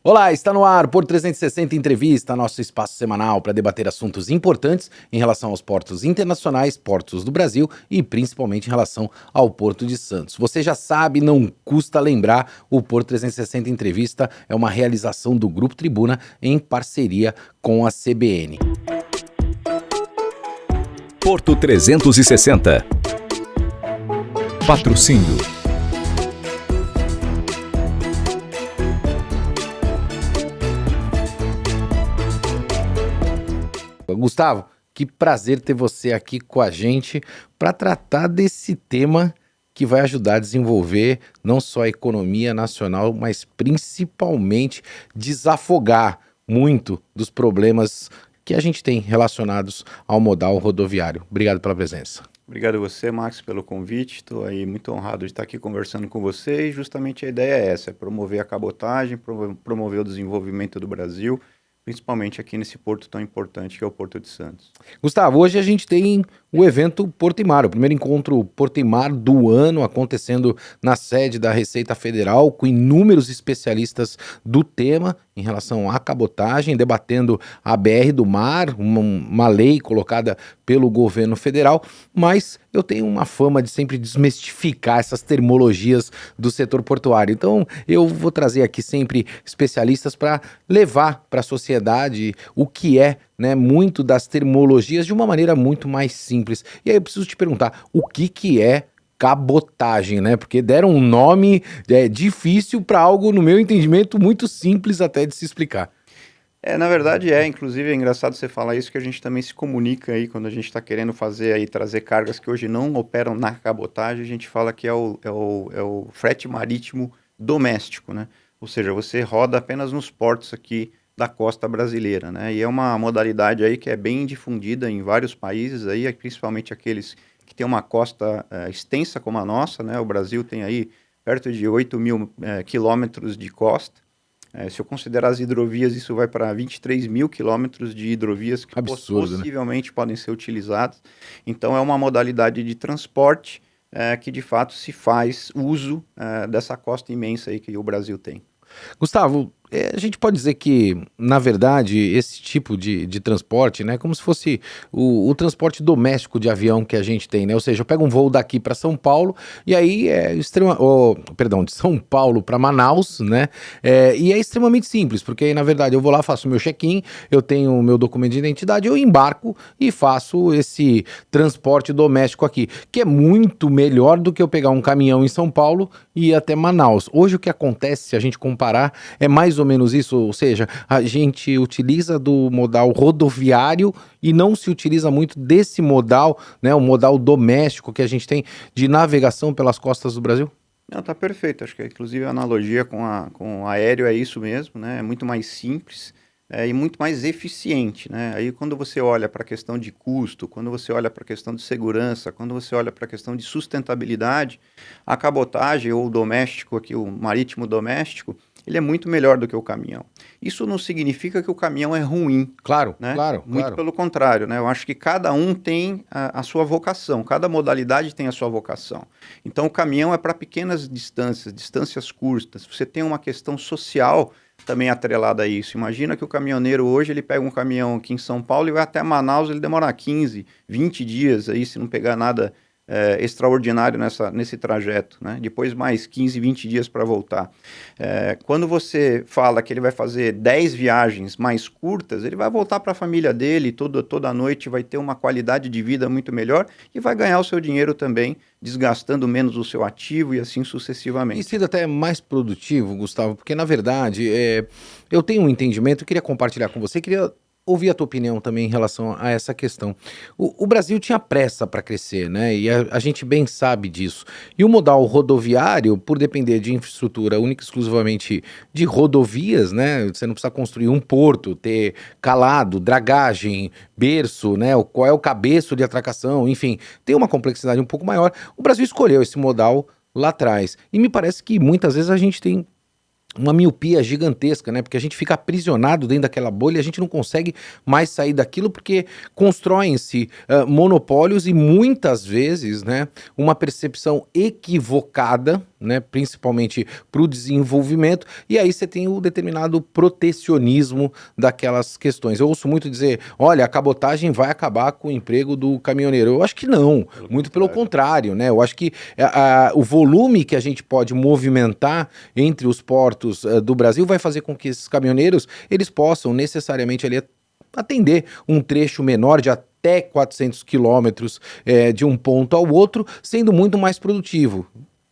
Olá, está no ar Porto 360 Entrevista, nosso espaço semanal para debater assuntos importantes em relação aos portos internacionais, portos do Brasil e principalmente em relação ao Porto de Santos. Você já sabe, não custa lembrar, o Porto 360 Entrevista é uma realização do Grupo Tribuna em parceria com a CBN. Porto 360. Patrocínio. Gustavo, que prazer ter você aqui com a gente para tratar desse tema que vai ajudar a desenvolver não só a economia nacional, mas principalmente desafogar muito dos problemas que a gente tem relacionados ao modal rodoviário. Obrigado pela presença. Obrigado a você, Max, pelo convite. Estou aí muito honrado de estar aqui conversando com você e justamente a ideia é essa, é promover a cabotagem, promover o desenvolvimento do Brasil, principalmente aqui nesse porto tão importante que é o Porto de Santos. Gustavo, hoje a gente tem o evento Porto e Mar, o primeiro encontro Porto e Mar do ano, acontecendo na sede da Receita Federal, com inúmeros especialistas do tema em relação à cabotagem, debatendo a BR do Mar, uma lei colocada pelo governo federal, mas eu tenho uma fama de sempre desmistificar essas terminologias do setor portuário. Então eu vou trazer aqui sempre especialistas para levar para a sociedade o que é, né, muito das terminologias de uma maneira muito mais simples. E aí eu preciso te perguntar, o que é cabotagem, né? Porque deram um nome difícil para algo, no meu entendimento, muito simples até de se explicar. Na verdade inclusive é engraçado você falar isso, que a gente também se comunica aí quando a gente está querendo fazer aí, trazer cargas que hoje não operam na cabotagem, a gente fala que é o frete marítimo doméstico, né? Ou seja, você roda apenas nos portos aqui da costa brasileira, né? E é uma modalidade aí que é bem difundida em vários países aí, principalmente aqueles que têm uma costa extensa como a nossa, né? O Brasil tem aí perto de 8.000 quilômetros de costa. Se eu considerar as hidrovias, isso vai para 23 mil quilômetros de hidrovias que Absurdo, possivelmente, né, podem ser utilizadas. Então, é uma modalidade de transporte que, de fato, se faz uso dessa costa imensa aí que o Brasil tem. Gustavo, a gente pode dizer que, na verdade, esse tipo de transporte, né, como se fosse o transporte doméstico de avião que a gente tem, né? Ou seja, eu pego um voo daqui para São Paulo e aí de São Paulo para Manaus, né? E é extremamente simples, porque aí, na verdade, eu vou lá, faço meu check-in, eu tenho o meu documento de identidade, eu embarco e faço esse transporte doméstico aqui, que é muito melhor do que eu pegar um caminhão em São Paulo e ir até Manaus. Hoje o que acontece, se a gente comparar, é mais ou menos isso, ou seja, a gente utiliza do modal rodoviário e não se utiliza muito desse modal, né, o modal doméstico que a gente tem de navegação pelas costas do Brasil? Não, tá perfeito, acho que inclusive a analogia com o aéreo é isso mesmo, né, é muito mais simples e muito mais eficiente, né, aí quando você olha para a questão de custo, quando você olha para a questão de segurança, quando você olha para a questão de sustentabilidade, a cabotagem ou o doméstico aqui, o marítimo doméstico, ele é muito melhor do que o caminhão. Isso não significa que o caminhão é ruim. Claro, né? claro. Muito pelo contrário, né? Eu acho que cada um tem a sua vocação, cada modalidade tem a sua vocação. Então o caminhão é para pequenas distâncias, distâncias curtas. Você tem uma questão social também atrelada a isso. Imagina que o caminhoneiro hoje, ele pega um caminhão aqui em São Paulo e vai até Manaus, ele demora 15, 20 dias aí, se não pegar nada extraordinário nesse trajeto, né? Depois mais 15, 20 dias para voltar. Quando você fala que ele vai fazer 10 viagens mais curtas, ele vai voltar para a família dele, toda noite vai ter uma qualidade de vida muito melhor e vai ganhar o seu dinheiro também, desgastando menos o seu ativo e assim sucessivamente. E sendo até mais produtivo, Gustavo, porque na verdade eu tenho um entendimento, eu queria compartilhar com você, queria ouvir a tua opinião também em relação a essa questão. O Brasil tinha pressa para crescer, né? E a gente bem sabe disso. E o modal rodoviário, por depender de infraestrutura única e exclusivamente de rodovias, né? Você não precisa construir um porto, ter calado, dragagem, berço, né? Qual é o cabeço de atracação, enfim, tem uma complexidade um pouco maior. O Brasil escolheu esse modal lá atrás. E me parece que muitas vezes a gente tem uma miopia gigantesca, né? Porque a gente fica aprisionado dentro daquela bolha, a gente não consegue mais sair daquilo porque constroem-se monopólios e muitas vezes, né, uma percepção equivocada, né, principalmente para o desenvolvimento, e aí você tem o determinado protecionismo daquelas questões. Eu ouço muito dizer, olha, a cabotagem vai acabar com o emprego do caminhoneiro. Eu acho que não, muito pelo contrário, né? Eu acho que o volume que a gente pode movimentar entre os portos do Brasil vai fazer com que esses caminhoneiros, eles possam necessariamente ali atender um trecho menor de até 400 quilômetros de um ponto ao outro, sendo muito mais produtivo.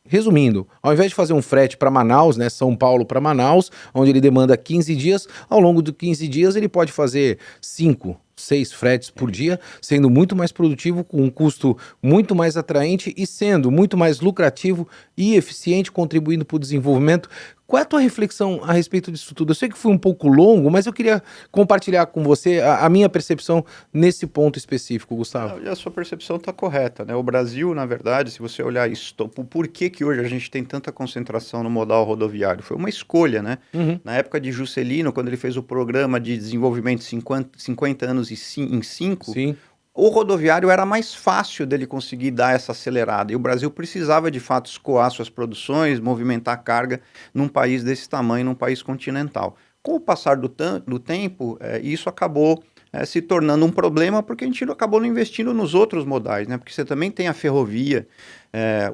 Resumindo, ao invés de fazer um frete para Manaus, né, São Paulo para Manaus, onde ele demanda 15 dias, ao longo de 15 dias ele pode fazer 5, 6 fretes por dia, sendo muito mais produtivo, com um custo muito mais atraente e sendo muito mais lucrativo e eficiente, contribuindo para o desenvolvimento. Qual é a tua reflexão a respeito disso tudo? Eu sei que foi um pouco longo, mas eu queria compartilhar com você a minha percepção nesse ponto específico, Gustavo. E a sua percepção está correta, né? O Brasil, na verdade, se você olhar isso, por que hoje a gente tem tanta concentração no modal rodoviário? Foi uma escolha, né? Na época de Juscelino, quando ele fez o programa de desenvolvimento 50 anos em 5, Sim. o rodoviário era mais fácil dele conseguir dar essa acelerada. E o Brasil precisava, de fato, escoar suas produções, movimentar carga num país desse tamanho, num país continental. Com o passar do tempo, isso acabou se tornando um problema, porque a gente acabou não investindo nos outros modais, né? Porque você também tem a ferrovia,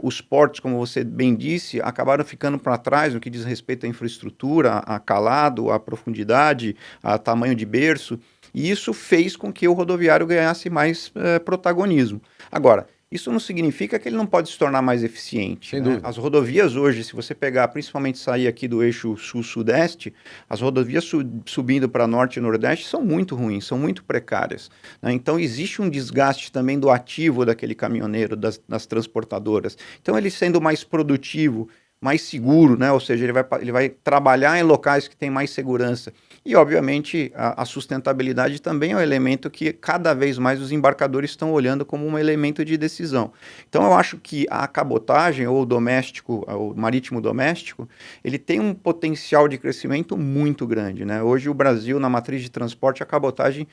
os portos, como você bem disse, acabaram ficando para trás no que diz respeito à infraestrutura, a calado, a profundidade, a tamanho de berço. E isso fez com que o rodoviário ganhasse mais protagonismo. Agora, isso não significa que ele não pode se tornar mais eficiente. Sem né? dúvida. As rodovias hoje, se você pegar, principalmente sair aqui do eixo sul-sudeste, as rodovias subindo para norte e nordeste são muito ruins, são muito precárias. Né? Então, existe um desgaste também do ativo daquele caminhoneiro, das transportadoras. Então, ele sendo mais produtivo, mais seguro, né? Ou seja, ele vai trabalhar em locais que têm mais segurança. E, obviamente, a sustentabilidade também é um elemento que cada vez mais os embarcadores estão olhando como um elemento de decisão. Então, eu acho que a cabotagem, ou o doméstico, o marítimo doméstico, ele tem um potencial de crescimento muito grande, né? Hoje, o Brasil, na matriz de transporte, a cabotagem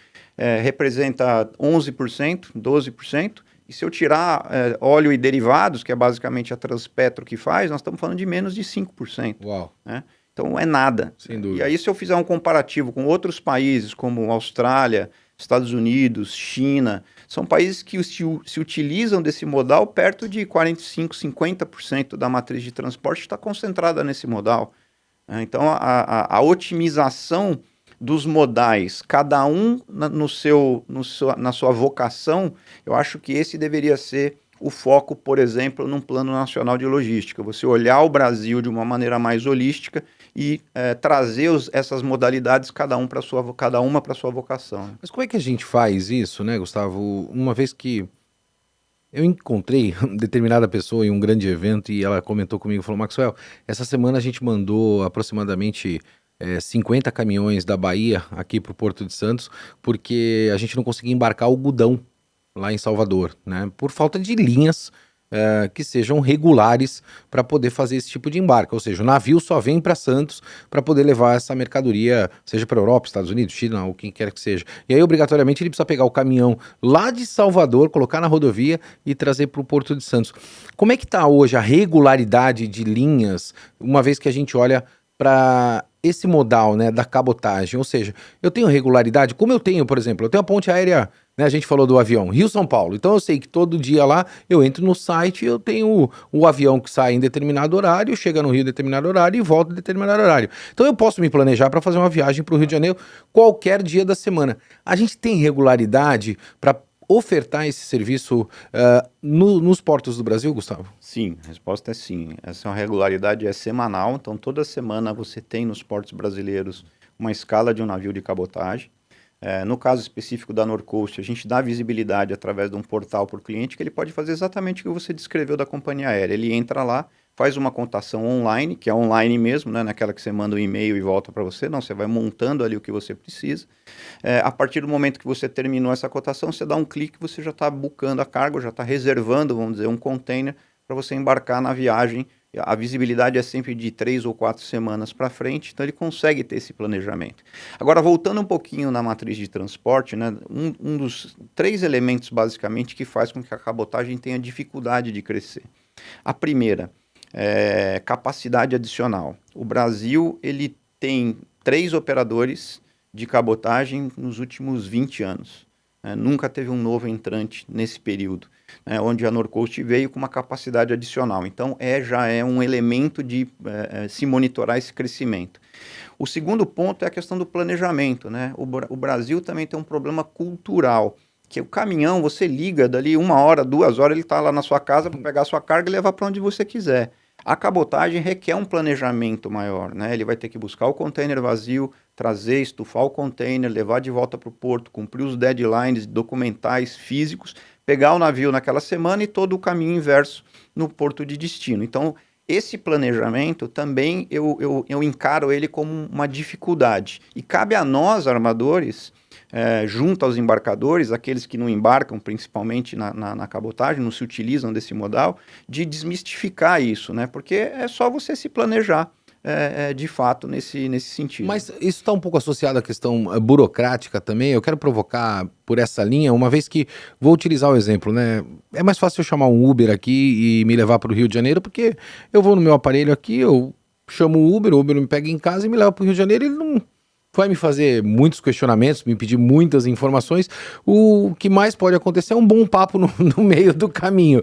representa 11%, 12%, e se eu tirar óleo e derivados, que é basicamente a Transpetro que faz, nós estamos falando de menos de 5%. Uau. Né? Então é nada. Sem dúvida. E aí, se eu fizer um comparativo com outros países, como Austrália, Estados Unidos, China, são países que se utilizam desse modal perto de 45%, 50% da matriz de transporte está concentrada nesse modal. Então, a otimização dos modais, cada um na sua vocação, eu acho que esse deveria ser o foco, por exemplo, num plano nacional de logística. Você olhar o Brasil de uma maneira mais holística e trazer essas modalidades, cada uma para sua vocação. Mas como é que a gente faz isso, né, Gustavo? Uma vez que eu encontrei determinada pessoa em um grande evento e ela comentou comigo, falou, Maxwell, essa semana a gente mandou aproximadamente 50 caminhões da Bahia aqui para o Porto de Santos, porque a gente não conseguia embarcar algodão lá em Salvador, né? Por falta de linhas que sejam regulares para poder fazer esse tipo de embarque. Ou seja, o navio só vem para Santos para poder levar essa mercadoria, seja para a Europa, Estados Unidos, China, ou quem quer que seja. E aí, obrigatoriamente, ele precisa pegar o caminhão lá de Salvador, colocar na rodovia e trazer para o Porto de Santos. Como é que está hoje a regularidade de linhas, uma vez que a gente olha para esse modal, né, da cabotagem? Ou seja, eu tenho regularidade, como eu tenho, por exemplo, eu tenho a ponte aérea, né, a gente falou do avião, Rio-São Paulo, então eu sei que todo dia lá eu entro no site e eu tenho o avião que sai em determinado horário, chega no Rio em determinado horário e volta em determinado horário. Então eu posso me planejar para fazer uma viagem para o Rio de Janeiro qualquer dia da semana. A gente tem regularidade para ofertar esse serviço nos portos do Brasil, Gustavo? Sim, a resposta é sim. Essa regularidade é semanal, então toda semana você tem nos portos brasileiros uma escala de um navio de cabotagem. No caso específico da Norcoast, a gente dá visibilidade através de um portal para o cliente que ele pode fazer exatamente o que você descreveu da companhia aérea. Ele entra lá, faz uma cotação online, que é online mesmo, né, naquela que você manda um e-mail e volta para você. Não, você vai montando ali o que você precisa. A partir do momento que você terminou essa cotação, você dá um clique, você já está bucando a carga, já está reservando, vamos dizer, um container para você embarcar na viagem. A visibilidade é sempre de 3 ou 4 semanas para frente, então ele consegue ter esse planejamento. Agora, voltando um pouquinho na matriz de transporte, né, um dos 3 elementos, basicamente, que faz com que a cabotagem tenha dificuldade de crescer. A primeira, capacidade adicional. O Brasil ele tem 3 operadores de cabotagem nos últimos 20 anos. Nunca teve um novo entrante nesse período, onde a Norcoast veio com uma capacidade adicional. Então, já é um elemento de se monitorar esse crescimento. O segundo ponto é a questão do planejamento, né? O Brasil também tem um problema cultural, que o caminhão, você liga dali 1 hora, 2 horas, ele está lá na sua casa para pegar a sua carga e levar para onde você quiser. A cabotagem requer um planejamento maior, né? Ele vai ter que buscar o container vazio, trazer, estufar o container, levar de volta para o porto, cumprir os deadlines documentais, físicos, pegar o navio naquela semana e todo o caminho inverso no porto de destino. Então, esse planejamento também eu encaro ele como uma dificuldade. E cabe a nós, armadores, junto aos embarcadores, aqueles que não embarcam principalmente na cabotagem, não se utilizam desse modal, de desmistificar isso, né? Porque é só você se planejar de fato nesse sentido. Mas isso está um pouco associado à questão burocrática também. Eu quero provocar por essa linha, uma vez que vou utilizar o exemplo, né? É mais fácil eu chamar um Uber aqui e me levar para o Rio de Janeiro, porque eu vou no meu aparelho aqui, eu chamo o Uber me pega em casa e me leva para o Rio de Janeiro e ele não vai me fazer muitos questionamentos, me pedir muitas informações. O que mais pode acontecer é um bom papo no meio do caminho.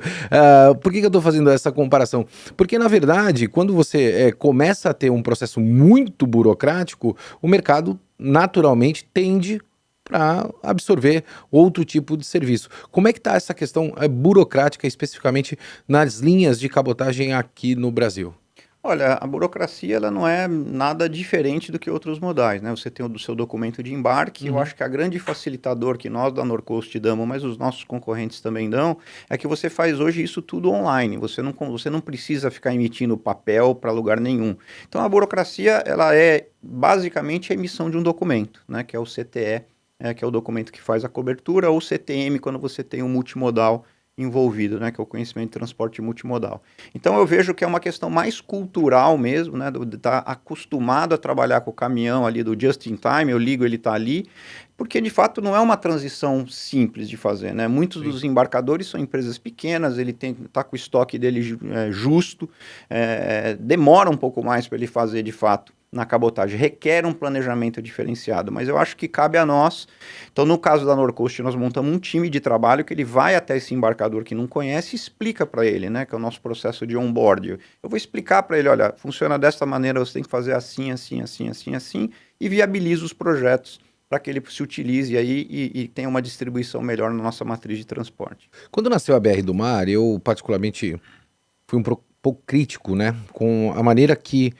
Por que eu estou fazendo essa comparação? Porque, na verdade, quando você começa a ter um processo muito burocrático, o mercado naturalmente tende para absorver outro tipo de serviço. Como é que está essa questão burocrática, especificamente nas linhas de cabotagem aqui no Brasil? Olha, a burocracia ela não é nada diferente do que outros modais, né? Você tem o do seu documento de embarque. Eu acho que a grande facilitador que nós da Norcoast damos, mas os nossos concorrentes também dão, é que você faz hoje isso tudo online. Você não precisa ficar emitindo papel para lugar nenhum. Então a burocracia ela é basicamente a emissão de um documento, né? Que é o CTE, que é o documento que faz a cobertura, ou CTM quando você tem um multimodal envolvido, né, que é o conhecimento de transporte multimodal. Então eu vejo que é uma questão mais cultural mesmo, né, de estar acostumado a trabalhar com o caminhão ali do just in time, eu ligo, ele está ali, porque de fato não é uma transição simples de fazer, né? Muitos dos embarcadores são empresas pequenas, ele tá com o estoque dele justo, demora um pouco mais para ele fazer de fato na cabotagem, requer um planejamento diferenciado, mas eu acho que cabe a nós. Então, no caso da Norcoast, nós montamos um time de trabalho que ele vai até esse embarcador que não conhece e explica para ele, né, que é o nosso processo de onboard. Eu vou explicar para ele, olha, funciona dessa maneira, você tem que fazer assim, assim, assim, assim, assim, e viabiliza os projetos para que ele se utilize aí e tenha uma distribuição melhor na nossa matriz de transporte. Quando nasceu a BR do Mar, eu particularmente fui um pouco crítico, né, com a maneira que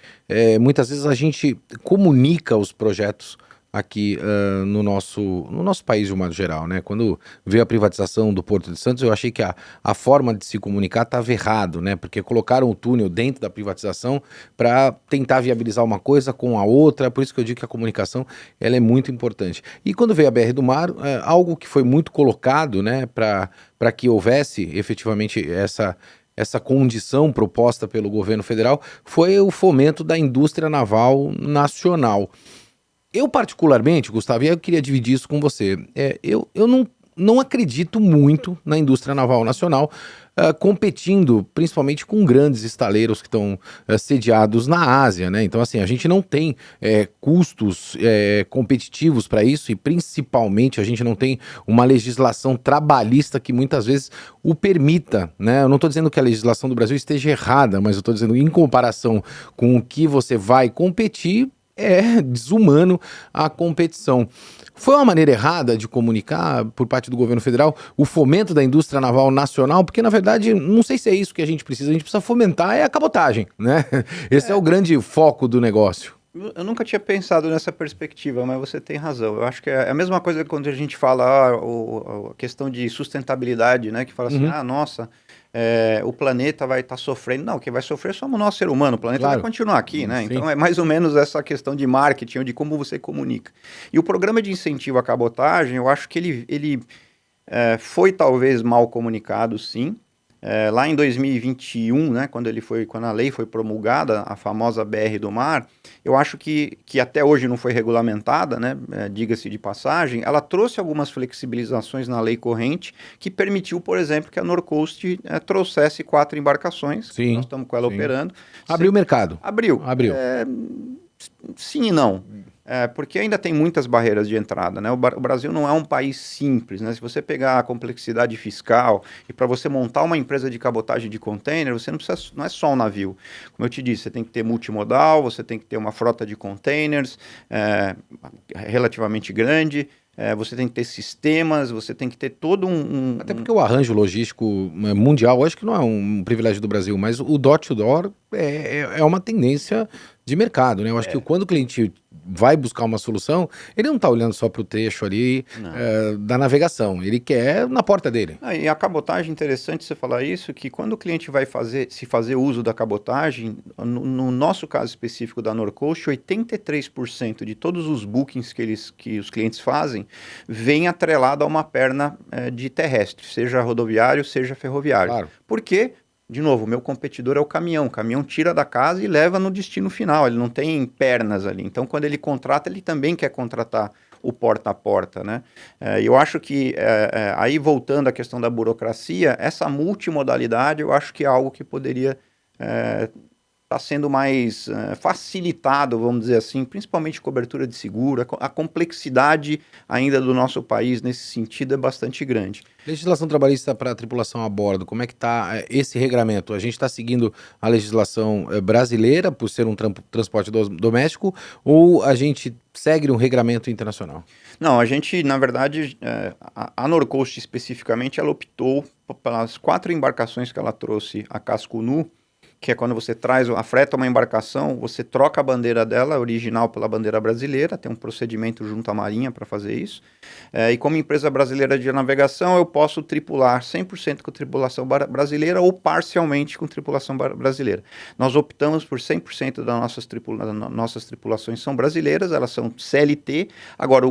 muitas vezes a gente comunica os projetos aqui no nosso país de um modo geral, né? Quando veio a privatização do Porto de Santos, eu achei que a forma de se comunicar estava errado, né? Porque colocaram o túnel dentro da privatização para tentar viabilizar uma coisa com a outra, por isso que eu digo que a comunicação ela é muito importante. E quando veio a BR do Mar, algo que foi muito colocado, né, para que houvesse efetivamente essa condição proposta pelo governo federal, foi o fomento da indústria naval nacional. Eu particularmente, Gustavo, e eu queria dividir isso com você, eu não acredito muito na indústria naval nacional competindo principalmente com grandes estaleiros que estão sediados na Ásia, né? Então, assim, a gente não tem custos competitivos para isso e principalmente a gente não tem uma legislação trabalhista que muitas vezes o permita, né? Eu não estou dizendo que a legislação do Brasil esteja errada, mas eu estou dizendo em comparação com o que você vai competir, é desumano a competição. Foi uma maneira errada de comunicar por parte do governo federal o fomento da indústria naval nacional? Porque, na verdade, não sei se é isso que a gente precisa fomentar a cabotagem, né? Esse é o grande foco do negócio. Eu nunca tinha pensado nessa perspectiva, mas você tem razão. Eu acho que é a mesma coisa quando a gente fala a questão de sustentabilidade, né? Que fala assim, nossa, o planeta vai estar sofrendo. Não, quem vai sofrer somos nós, ser humano. O planeta vai continuar aqui, né? Sim. Então é mais ou menos essa questão de marketing, ou de como você comunica. E o programa de incentivo à cabotagem, eu acho que ele foi talvez mal comunicado, sim. Lá em 2021, né, quando a lei foi promulgada, a famosa BR do Mar, eu acho que até hoje não foi regulamentada, né, diga-se de passagem, ela trouxe algumas flexibilizações na lei corrente que permitiu, por exemplo, que a Norcoast trouxesse 4 embarcações, Sim, nós estamos com ela sim. operando. Abriu o mercado. Abriu. Sim e não. Porque ainda tem muitas barreiras de entrada, né? O Brasil não é um país simples, né? Se você pegar a complexidade fiscal e para você montar uma empresa de cabotagem de container, você não é só um navio. Como eu te disse, você tem que ter multimodal, você tem que ter uma frota de containers relativamente grande, você tem que ter sistemas, você tem que ter todo Até porque o arranjo logístico mundial, acho que não é um privilégio do Brasil, mas o door-to-door é uma tendência de mercado, né? Eu acho que quando o cliente vai buscar uma solução, ele não está olhando só para o trecho ali da navegação, ele quer na porta dele. E a cabotagem, interessante você falar isso, que quando o cliente vai se fazer uso da cabotagem, no nosso caso específico da Norcoast, 83% de todos os bookings que os clientes fazem vem atrelado a uma perna de terrestre, seja rodoviário, seja ferroviário. Claro. Por quê? De novo, o meu competidor é o caminhão. O caminhão tira da casa e leva no destino final. Ele não tem pernas ali. Então, quando ele contrata, ele também quer contratar o porta a porta, né? Eu acho que, aí voltando à questão da burocracia, essa multimodalidade eu acho que é algo que poderia estar sendo mais facilitado, vamos dizer assim, principalmente cobertura de seguro. A complexidade ainda do nosso país nesse sentido é bastante grande. Legislação trabalhista para a tripulação a bordo, como é que está esse regramento? A gente está seguindo a legislação brasileira por ser um transporte doméstico ou a gente segue um regramento internacional? Não, a gente, na verdade, a Norcoast especificamente, ela optou pelas 4 embarcações que ela trouxe a casco nu, que é quando você freta uma embarcação, você troca a bandeira dela, original, pela bandeira brasileira, tem um procedimento junto à Marinha para fazer isso. E como empresa brasileira de navegação, eu posso tripular 100% com tripulação brasileira ou parcialmente com tripulação brasileira. Nós optamos por 100% das nossas tripulações são brasileiras, elas são CLT. Agora,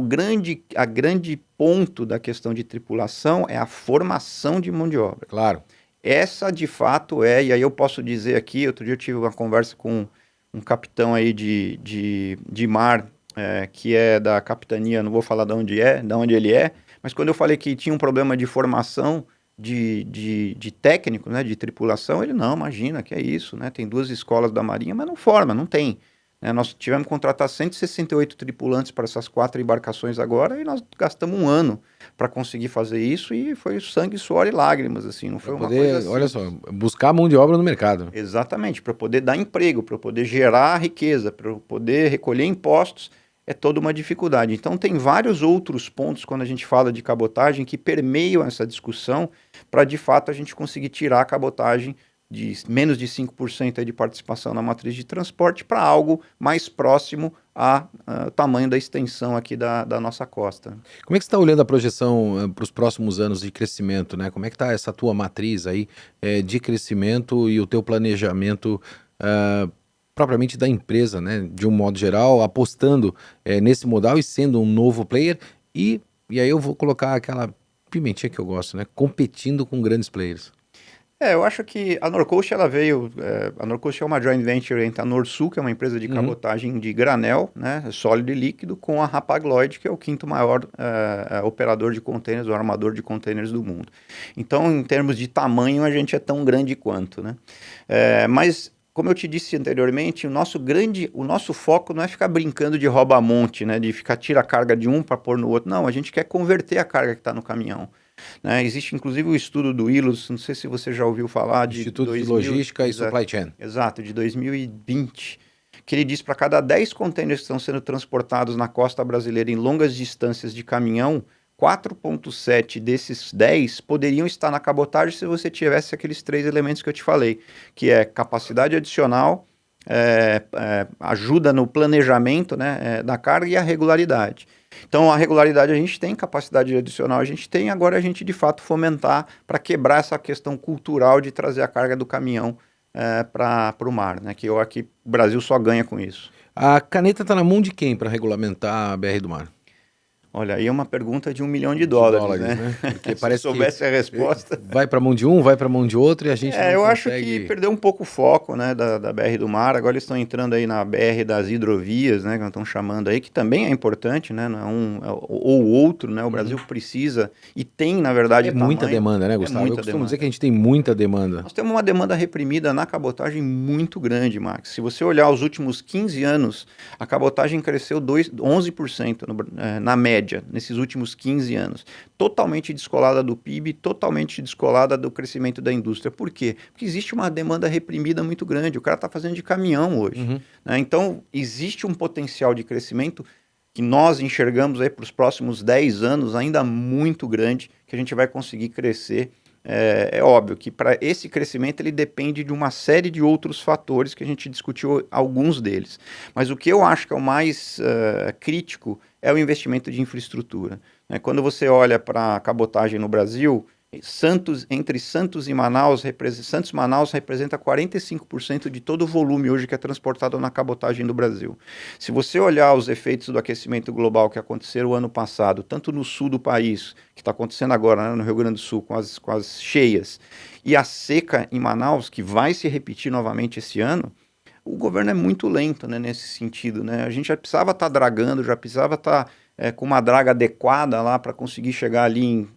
a grande ponto da questão de tripulação é a formação de mão de obra. Claro. Essa de fato e aí eu posso dizer aqui, outro dia eu tive uma conversa com um capitão aí de mar, que é da capitania, não vou falar de onde ele é, mas quando eu falei que tinha um problema de formação de técnico, né, de tripulação, ele, não, imagina, que é isso, né, tem 2 escolas da Marinha, mas não forma, não tem. Nós tivemos que contratar 168 tripulantes para essas 4 embarcações agora e nós gastamos 1 ano para conseguir fazer isso e foi sangue, suor e lágrimas, assim, não foi uma coisa assim. Olha só, buscar mão de obra no mercado. Exatamente, para poder dar emprego, para poder gerar riqueza, para poder recolher impostos, é toda uma dificuldade. Então tem vários outros pontos quando a gente fala de cabotagem que permeiam essa discussão para de fato a gente conseguir tirar a cabotagem de menos de 5% de participação na matriz de transporte para algo mais próximo ao tamanho da extensão aqui da nossa costa. Como é que você está olhando a projeção para os próximos anos de crescimento, né? Como é que está essa tua matriz aí de crescimento e o teu planejamento propriamente da empresa, né? De um modo geral, apostando nesse modal e sendo um novo player e aí eu vou colocar aquela pimentinha que eu gosto, né? Competindo com grandes players. Eu acho que a Norcoast, ela veio... a Norcoast é uma joint venture entre a Norsul, que é uma empresa de cabotagem de granel, né, sólido e líquido, com a Hapag-Lloyd, que é o 5º maior operador de containers, o armador de containers do mundo. Então, em termos de tamanho, a gente é tão grande quanto, né? Mas, como eu te disse anteriormente, o nosso foco não é ficar brincando de rouba-monte, né, de tira a carga de um para pôr no outro. Não, a gente quer converter a carga que está no caminhão. Né? Existe inclusive o estudo do ILOS, não sei se você já ouviu falar, de Instituto de Logística e Supply Chain. Exato, de 2020, que ele diz para cada 10 containers que estão sendo transportados na costa brasileira em longas distâncias de caminhão, 4,7 desses 10 poderiam estar na cabotagem se você tivesse aqueles 3 elementos que eu te falei, que é capacidade adicional, ajuda no planejamento, né, da carga e a regularidade. Então, a regularidade a gente tem, capacidade adicional a gente tem, agora a gente de fato fomentar para quebrar essa questão cultural de trazer a carga do caminhão para o mar, né? Que eu aqui o Brasil só ganha com isso. A caneta está na mão de quem para regulamentar a BR do Mar? Olha, aí é uma pergunta de $1 milhão, né? Porque Se parece soubesse a resposta. vai para mão de um, vai para mão de outro e a gente não Eu consegue... acho que perdeu um pouco o foco, né, da BR do Mar. Agora eles estão entrando aí na BR das hidrovias, né, que estão chamando aí, que também é importante, né, não é ou outro, né, o Brasil precisa e tem, na verdade, É muita tamanho. demanda, né, É Gustavo? muita Eu costumo demanda. dizer que a gente tem muita demanda. Nós temos uma demanda reprimida na cabotagem muito grande, Max. Se você olhar os últimos 15 anos, a cabotagem cresceu 11% na média, nesses últimos 15 anos. Totalmente descolada do PIB, totalmente descolada do crescimento da indústria. Por quê? Porque existe uma demanda reprimida muito grande. O cara está fazendo de caminhão hoje. Né? Então, existe um potencial de crescimento que nós enxergamos aí para os próximos 10 anos ainda muito grande, que a gente vai conseguir crescer. É óbvio que para esse crescimento ele depende de uma série de outros fatores que a gente discutiu alguns deles. Mas o que eu acho que é o mais crítico é o investimento de infraestrutura. Né? Quando você olha para a cabotagem no Brasil, entre Santos e Manaus, Santos e Manaus representa 45% de todo o volume hoje que é transportado na cabotagem do Brasil. Se você olhar os efeitos do aquecimento global que aconteceram o ano passado, tanto no sul do país, que está acontecendo agora, né, no Rio Grande do Sul, com as cheias, e a seca em Manaus, que vai se repetir novamente esse ano, o governo é muito lento, né, nesse sentido. Né? A gente já precisava estar dragando, já precisava estar com uma draga adequada lá para conseguir chegar ali em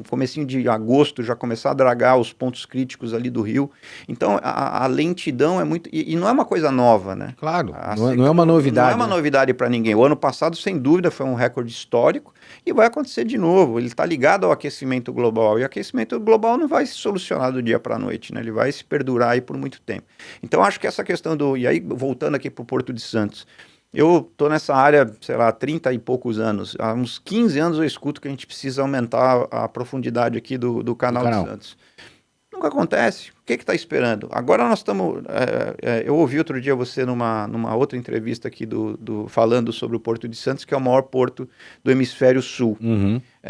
comecinho de agosto, já começar a dragar os pontos críticos ali do rio. Então, a lentidão é muito... E não é uma coisa nova, né? Claro, não é uma novidade. Não é uma novidade para ninguém. O ano passado, sem dúvida, foi um recorde histórico e vai acontecer de novo. Ele está ligado ao aquecimento global. E o aquecimento global não vai se solucionar do dia para a noite, né? Ele vai se perdurar aí por muito tempo. Então, acho que essa questão do... E aí, voltando aqui para o Porto de Santos... Eu estou nessa área, sei lá, 30 e poucos anos. Há uns 15 anos eu escuto que a gente precisa aumentar a profundidade aqui do canal de Santos. Nunca acontece. O que está esperando? Agora nós estamos... eu ouvi outro dia você numa outra entrevista aqui falando sobre o Porto de Santos, que é o maior porto do hemisfério sul.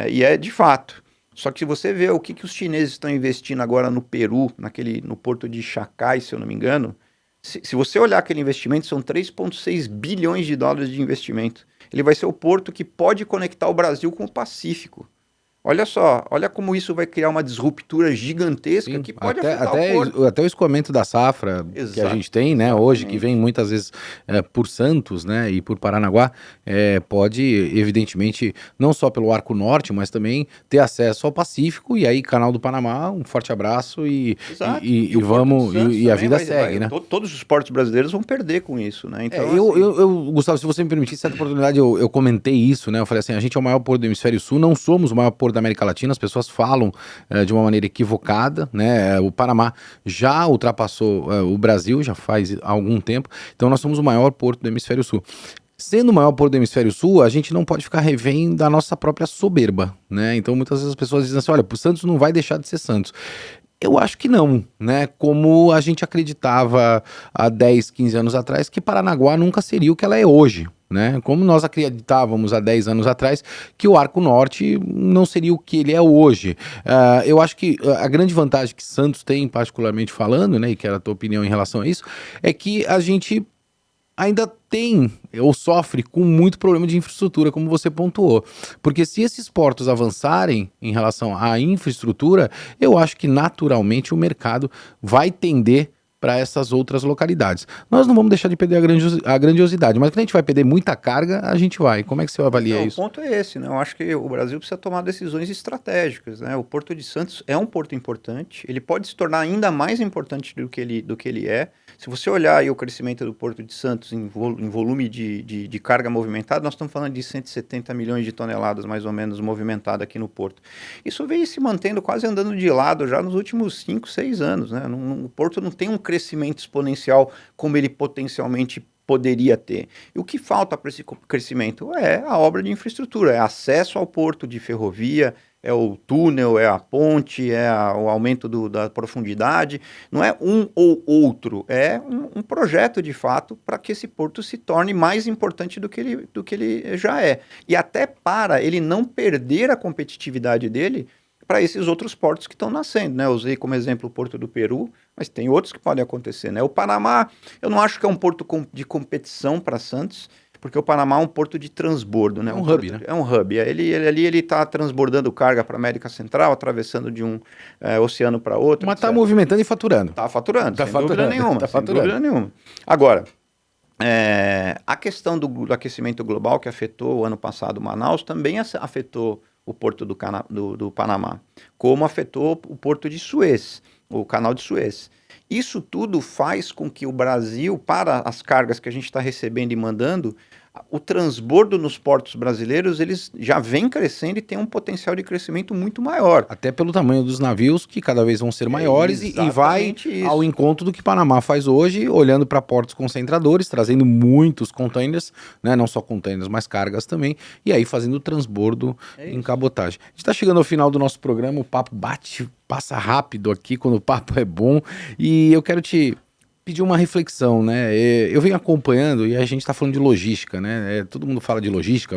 E é de fato. Só que se você vê o que os chineses estão investindo agora no Peru, no porto de Chacai, se eu não me engano... Se você olhar aquele investimento, são 3,6 bilhões de dólares de investimento. Ele vai ser o porto que pode conectar o Brasil com o Pacífico. Olha só, olha como isso vai criar uma disruptura gigantesca. Sim, que pode afetar o porto. Até o escoamento da safra que a gente tem, né, hoje, que vem muitas vezes por Santos, né, e por Paranaguá, pode, evidentemente, não só pelo Arco Norte, mas também ter acesso ao Pacífico, e aí Canal do Panamá, um forte abraço e vamos, e a vida segue, né? Todos os portos brasileiros vão perder com isso, né? Então, Gustavo, se você me permitir, certa oportunidade, eu comentei isso, né, eu falei assim, a gente é o maior porto do hemisfério sul, não somos o maior porto da América Latina, as pessoas falam de uma maneira equivocada, né? O Panamá já ultrapassou o Brasil, já faz algum tempo, então nós somos o maior porto do hemisfério sul. Sendo o maior porto do hemisfério sul, a gente não pode ficar refém da nossa própria soberba, né? Então muitas vezes as pessoas dizem assim, olha, o Santos não vai deixar de ser Santos. Eu acho que não, né? Como a gente acreditava há 10, 15 anos atrás que Paranaguá nunca seria o que ela é hoje, né? Como nós acreditávamos há 10 anos atrás que o Arco Norte não seria o que ele é hoje. Eu acho que a grande vantagem que Santos tem, particularmente falando, né, e quero a tua opinião em relação a isso, é que a gente ainda tem ou sofre com muito problema de infraestrutura, como você pontuou. Porque se esses portos avançarem em relação à infraestrutura, eu acho que naturalmente o mercado vai tender para essas outras localidades. Nós não vamos deixar de perder a grandiosidade, mas quando a gente vai perder muita carga, a gente vai. Como é que você avalia isso? O ponto é esse, né? Eu acho que o Brasil precisa tomar decisões estratégicas, né? O Porto de Santos é um porto importante, ele pode se tornar ainda mais importante do que ele é. Se você olhar aí o crescimento do Porto de Santos em volume de carga movimentada, nós estamos falando de 170 milhões de toneladas, mais ou menos, movimentada aqui no porto. Isso veio se mantendo quase andando de lado já nos últimos 5, 6 anos, né? O porto não tem um crescimento exponencial como ele potencialmente poderia ter. E o que falta para esse crescimento é a obra de infraestrutura, é acesso ao porto de ferrovia, é o túnel, é a ponte, o aumento da profundidade. Não é um ou outro, é um projeto de fato para que esse porto se torne mais importante do que ele já é. E até para ele não perder a competitividade dele para esses outros portos que estão nascendo, né? Eu usei como exemplo o Porto do Peru, mas tem outros que podem acontecer, né? O Panamá, eu não acho que é um porto de competição para Santos, porque o Panamá é um porto de transbordo, né? É um hub, porto, né? É um hub. Ele está transbordando carga para a América Central, atravessando de um oceano para outro. Mas está etc. movimentando e faturando. Está faturando, Tá sem faturando, dúvida nenhuma. tá Sem faturando. dúvida nenhuma. Agora, a questão do aquecimento global que afetou o ano passado Manaus também afetou o porto do Panamá, como afetou o porto de Suez, o canal de Suez. Isso tudo faz com que o Brasil, para as cargas que a gente está recebendo e mandando, o transbordo nos portos brasileiros, eles já vem crescendo e tem um potencial de crescimento muito maior. Até pelo tamanho dos navios, que cada vez vão ser maiores, e vai exatamente isso. ao encontro do que Panamá faz hoje, olhando para portos concentradores, trazendo muitos containers, né? Não só containers, mas cargas também, e aí fazendo o transbordo em cabotagem. A gente está chegando ao final do nosso programa, o papo passa rápido aqui quando o papo é bom, e eu quero te pedir uma reflexão, né? Eu venho acompanhando e a gente está falando de logística, né? Todo mundo fala de logística.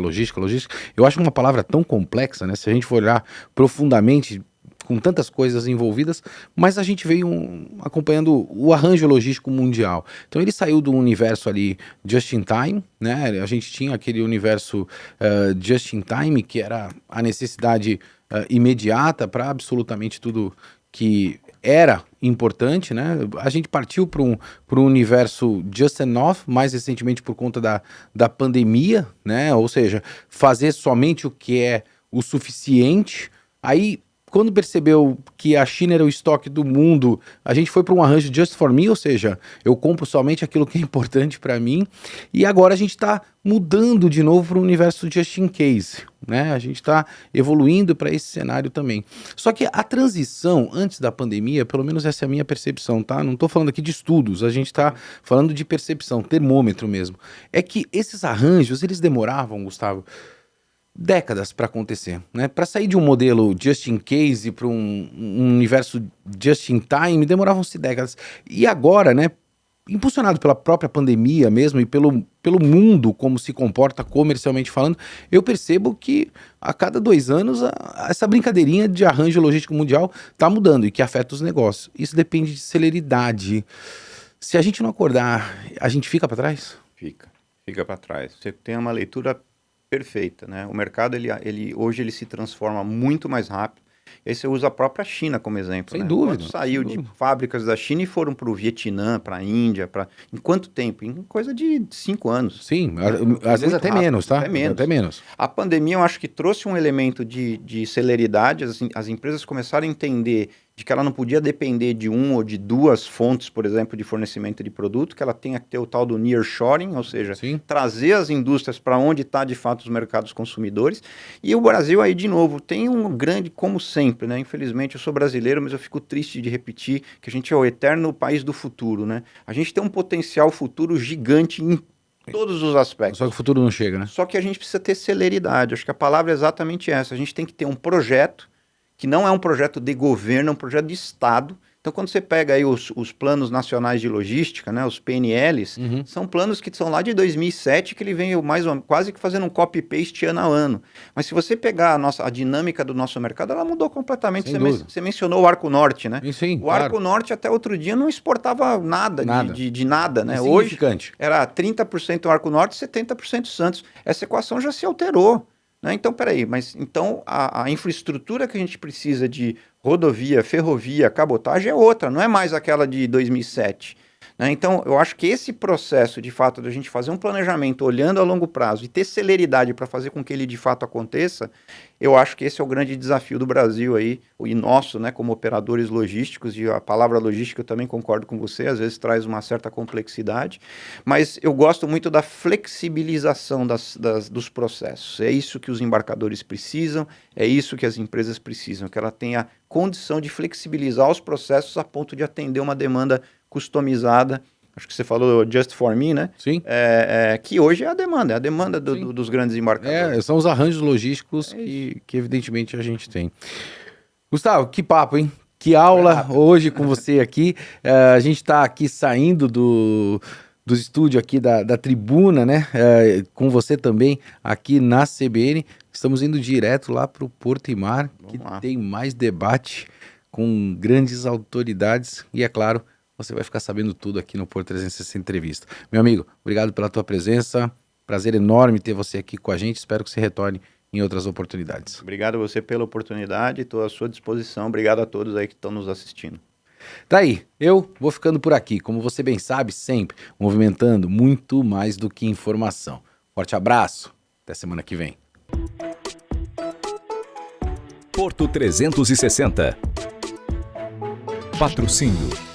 Eu acho uma palavra tão complexa, né? Se a gente for olhar profundamente, com tantas coisas envolvidas, mas a gente veio acompanhando o arranjo logístico mundial. Então ele saiu do universo ali just in time, né? A gente tinha aquele universo just in time, que era a necessidade imediata para absolutamente tudo que era importante, né? A gente partiu para um universo just enough, mais recentemente por conta da pandemia, né? Ou seja, fazer somente o que é o suficiente. Aí, quando percebeu que a China era o estoque do mundo, a gente foi para um arranjo just for me, ou seja, eu compro somente aquilo que é importante para mim. E agora a gente está mudando de novo para o universo just in case, né? A gente está evoluindo para esse cenário também. Só que a transição antes da pandemia, pelo menos essa é a minha percepção, tá? Não estou falando aqui de estudos, a gente está falando de percepção, termômetro mesmo. É que esses arranjos, eles demoravam, Gustavo, décadas para acontecer, né? Para sair de um modelo just in case para um universo just in time, demoravam-se décadas. E agora, né, impulsionado pela própria pandemia mesmo e pelo mundo como se comporta comercialmente falando, eu percebo que a cada 2 anos essa brincadeirinha de arranjo logístico mundial está mudando e que afeta os negócios. Isso depende de celeridade. Se a gente não acordar, a gente fica para trás? Fica para trás. Você tem uma leitura perfeita, né? O mercado, hoje ele se transforma muito mais rápido. E aí você usa a própria China como exemplo, Sem né? dúvida. Quando saiu de fábricas da China e foram para o Vietnã, para a Índia, em quanto tempo? Em coisa de 5 anos. Sim, às vezes até rápido, menos, tá? Até menos. A pandemia, eu acho que trouxe um elemento de celeridade, as empresas começaram a entender de que ela não podia depender de um ou de 2 fontes, por exemplo, de fornecimento de produto, que ela tenha que ter o tal do nearshoring, ou seja, Sim. trazer as indústrias para onde está de fato os mercados consumidores. E o Brasil aí, de novo, tem um grande, como sempre, né? Infelizmente, eu sou brasileiro, mas eu fico triste de repetir que a gente é o eterno país do futuro, né? A gente tem um potencial futuro gigante em todos os aspectos. Só que o futuro não chega, né? Só que a gente precisa ter celeridade. Acho que a palavra é exatamente essa. A gente tem que ter um projeto que não é um projeto de governo, é um projeto de Estado. Então, quando você pega aí os planos nacionais de logística, né, os PNLs, são planos que são lá de 2007, que ele vem quase que fazendo um copy-paste ano a ano. Mas se você pegar a dinâmica do nosso mercado, ela mudou completamente. Você mencionou o Arco Norte, né? Sim, o Arco Norte até outro dia não exportava nada. De nada, né? Hoje era 30% Arco Norte, 70% Santos. Essa equação já se alterou. Então, peraí, mas então a infraestrutura que a gente precisa de rodovia, ferrovia, cabotagem é outra, não é mais aquela de 2007. Então, eu acho que esse processo, de fato, da gente fazer um planejamento olhando a longo prazo e ter celeridade para fazer com que ele de fato aconteça, eu acho que esse é o grande desafio do Brasil aí, e nosso, né, como operadores logísticos, e a palavra logística eu também concordo com você, às vezes traz uma certa complexidade, mas eu gosto muito da flexibilização dos processos. É isso que os embarcadores precisam, é isso que as empresas precisam, que ela tenha condição de flexibilizar os processos a ponto de atender uma demanda customizada, acho que você falou just for me, né? Sim. Que hoje é a demanda dos grandes embarcadores. São os arranjos logísticos que evidentemente a gente tem. Gustavo, que papo, hein? Que aula hoje com você aqui. A gente está aqui saindo do estúdio aqui da tribuna, né? Com você também aqui na CBN. Estamos indo direto lá para o Porto e Mar, que tem mais debate com grandes autoridades e, é claro, você vai ficar sabendo tudo aqui no Porto 360 Entrevista. Meu amigo, obrigado pela tua presença. Pra Prazer enorme ter você aqui com a gente. Espero que você retorne em outras oportunidades. Obrigado a você pela oportunidade, estou à sua disposição. Obrigado a todos aí que estão nos assistindo. Tá aí, eu vou ficando por aqui, como você bem sabe, sempre movimentando muito mais do que informação. Forte abraço, até semana que vem. Porto 360. Patrocínio